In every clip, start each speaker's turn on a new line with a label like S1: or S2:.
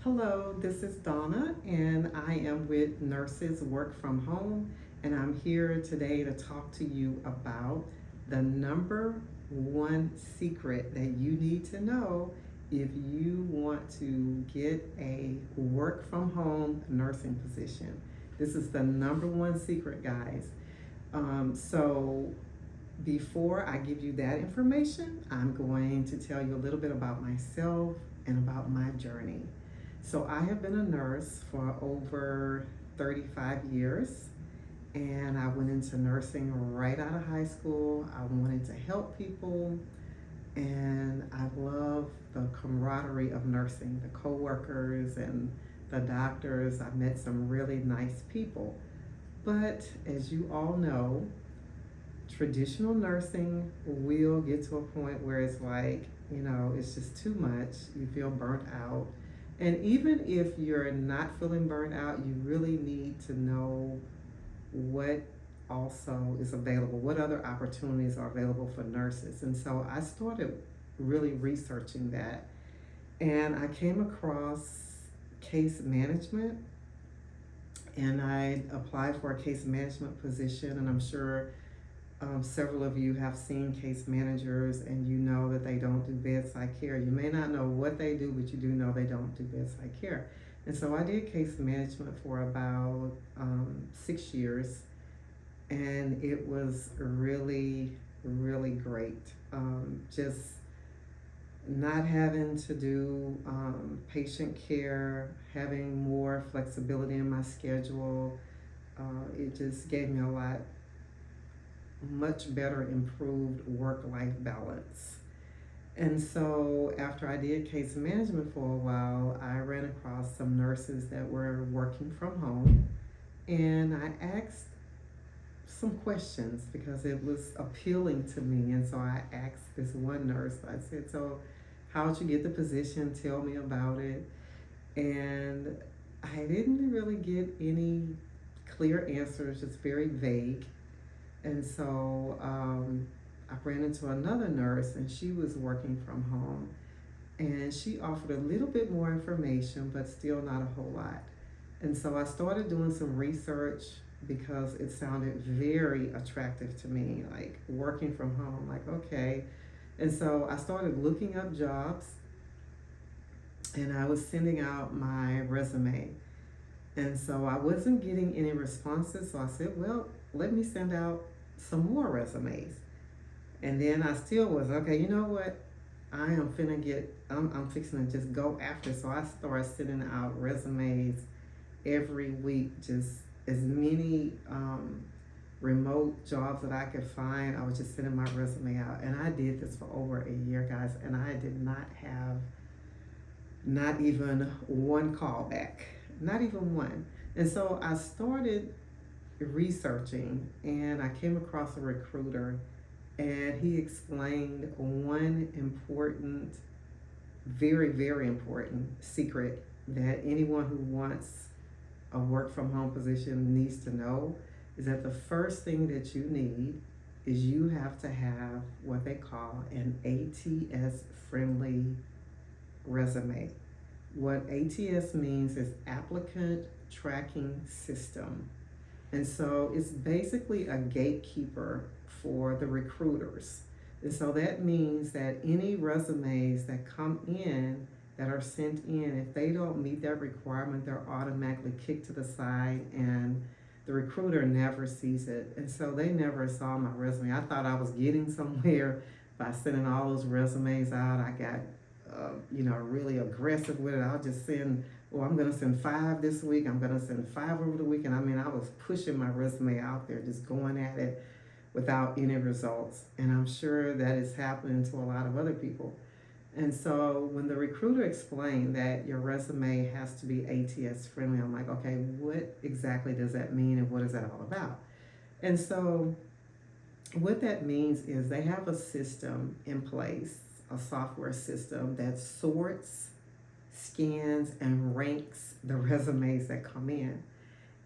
S1: Hello, this is Donna, and I am with Nurses Work From Home, and I'm here today to talk to you about the number one secret that you need to know if you want to get a work from home nursing position. This is the number one secret, guys. So, before I give you that information, I'm going to tell you a little bit about myself and about my journey. So, I have been a nurse for over 35 years, and I went into nursing right out of high school. I wanted to help people, and I love the camaraderie of nursing, the coworkers and the doctors. I met some really nice people. But as you all know, traditional nursing will get to a point where it's like, it's just too much. You feel burnt out. And even if you're not feeling burnt out, you really need to know what also is available, what other opportunities are available for nurses. And so I started really researching that. And I came across case management, and I applied for a case management position. And I'm sure several of you have seen case managers, and you know that they don't do bedside care. You may not know what they do, but you do know they don't do bedside care. And so I did case management for about 6 years, and it was really, really great. Just not having to do patient care, having more flexibility in my schedule, it just gave me a lot much better improved work-life balance. And so after I did case management for a while, I ran across some nurses that were working from home, and I asked some questions because it was appealing to me. And so I asked this one nurse, I said, "So how'd you get the position? Tell me about it." And I didn't really get any clear answers, just very vague. And so I ran into another nurse, and she was working from home. And she offered a little bit more information, but still not a whole lot. And so I started doing some research because it sounded very attractive to me, like working from home, like, okay. And so I started looking up jobs, and I was sending out my resume. And so I wasn't getting any responses. So I said, well, let me send out some more resumes. And then I still was, okay, you know what? I'm fixing to just go after. So I started sending out resumes every week, just as many remote jobs that I could find. I was just sending my resume out. And I did this for over a year, guys. And I did not have not even one call back, not even one. And so I started researching, and I came across a recruiter, and he explained one important, very, very important secret that anyone who wants a work from home position needs to know is that the first thing that you need is you have to have what they call an ATS friendly resume. What ATS means is applicant tracking system. And so it's basically a gatekeeper for the recruiters. And so that means that any resumes that come in, that are sent in, if they don't meet that requirement, they're automatically kicked to the side, and the recruiter never sees it. And so they never saw my resume. I thought I was getting somewhere by sending all those resumes out. I got, really aggressive with it. I'll just send, oh, I'm going to send 5 this week. I'm going to send 5 over the weekend. I mean, I was pushing my resume out there, just going at it without any results. And I'm sure that is happening to a lot of other people. And so when the recruiter explained that your resume has to be ATS friendly, I'm like, okay, what exactly does that mean, and what is that all about? And so what that means is they have a system in place, a software system that sorts, scans, and ranks the resumes that come in.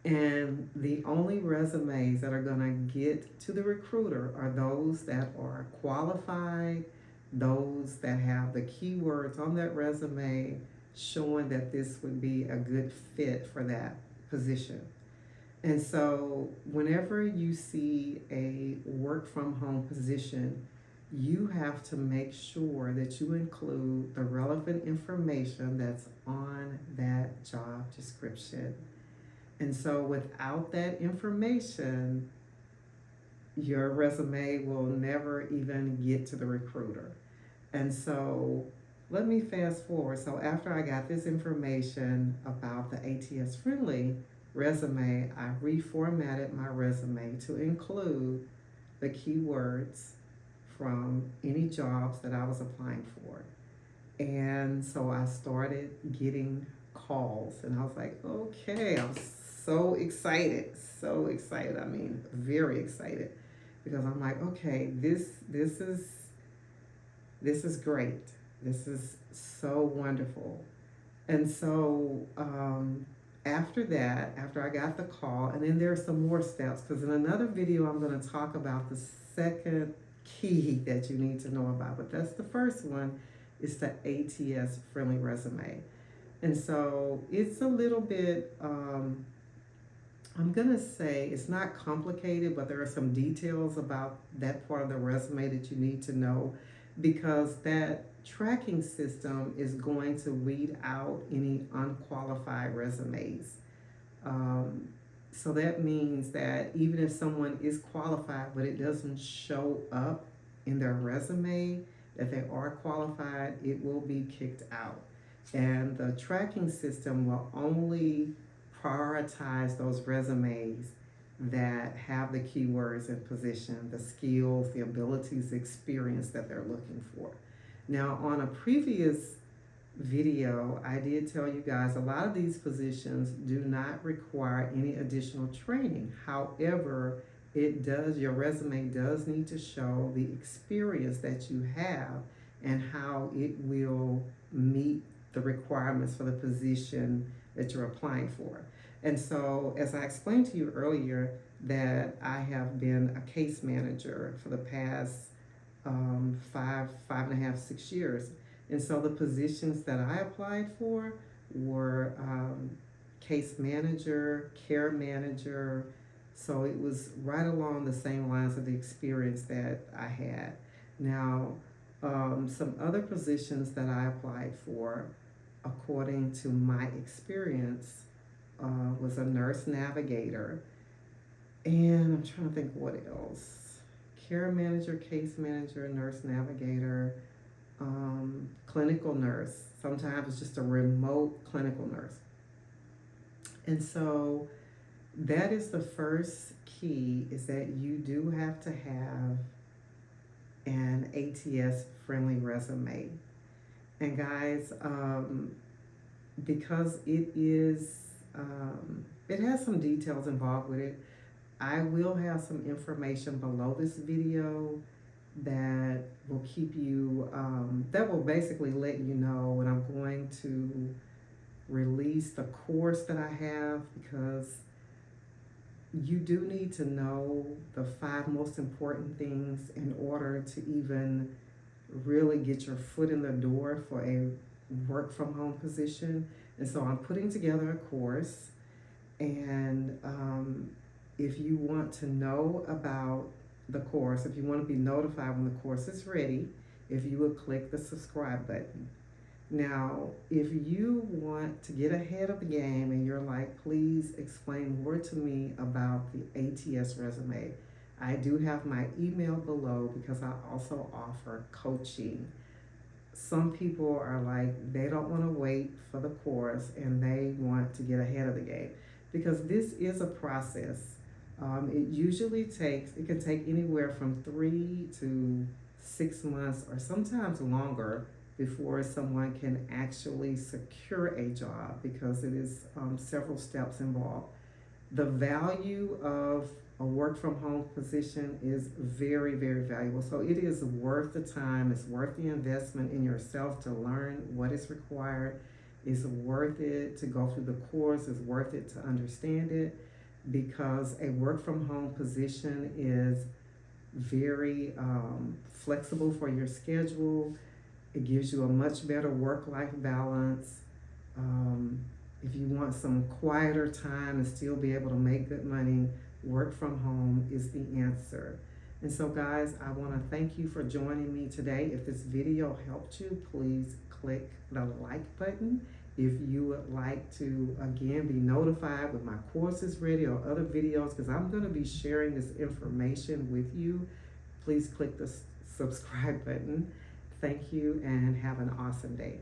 S1: And the only resumes that are going to get to the recruiter are those that are qualified, those that have the keywords on that resume showing that this would be a good fit for that position. And so, whenever you see a work from home position, you have to make sure that you include the relevant information that's on that job description. And so, without that information, your resume will never even get to the recruiter. And so, let me fast forward. So, after I got this information about the ATS friendly resume, I reformatted my resume to include the keywords from any jobs that I was applying for. And so I started getting calls, and I was like, okay, I'm so excited, so excited. I mean, very excited, because I'm like, okay, this is great. This is so wonderful. And so after that, after I got the call, and then there's some more steps, because in another video I'm going to talk about the second key that you need to know about. But that's the first one, is the ATS friendly resume. And so it's a little bit, I'm going to say it's not complicated, but there are some details about that part of the resume that you need to know, because that tracking system is going to weed out any unqualified resumes. Um, so that means that even if someone is qualified, but it doesn't show up in their resume that they are qualified, it will be kicked out. And the tracking system will only prioritize those resumes that have the keywords and position, the skills, the abilities, the experience that they're looking for. Now, on a previous video, I did tell you guys a lot of these positions do not require any additional training. However, your resume does need to show the experience that you have and how it will meet the requirements for the position that you're applying for. And so, as I explained to you earlier, that I have been a case manager for the past 5.5, 6 years. And so the positions that I applied for were case manager, care manager. So it was right along the same lines of the experience that I had. Now, some other positions that I applied for, according to my experience, was a nurse navigator. And I'm trying to think what else. Care manager, case manager, nurse navigator, clinical nurse. Sometimes it's just a remote clinical nurse. And so that is the first key, is that you do have to have an ATS friendly resume. And guys, because it has some details involved with it, I will have some information below this video that will keep you, that will basically let you know when I'm going to release the course that I have, because you do need to know the 5 most important things in order to even really get your foot in the door for a work from home position. And so I'm putting together a course, and if you want to know about the course, if you want to be notified when the course is ready, if you would click the subscribe button. Now, if you want to get ahead of the game and you're like, please explain more to me about the ATS resume, I do have my email below, because I also offer coaching. Some people are like, they don't want to wait for the course and they want to get ahead of the game, because this is a process. It can take anywhere from 3 to 6 months, or sometimes longer, before someone can actually secure a job, because it is several steps involved. The value of a work from home position is very, very valuable. So it is worth the time, it's worth the investment in yourself to learn what is required. It's worth it to go through the course, it's worth it to understand it, because a work from home position is very flexible for your schedule. It gives you a much better work-life balance. If you want some quieter time and still be able to make good money, work from home is the answer. And so guys, I want to thank you for joining me today. If this video helped you, please click the like button. If you would like to, again, be notified when my course is ready or other videos, because I'm going to be sharing this information with you, please click the subscribe button. Thank you and have an awesome day.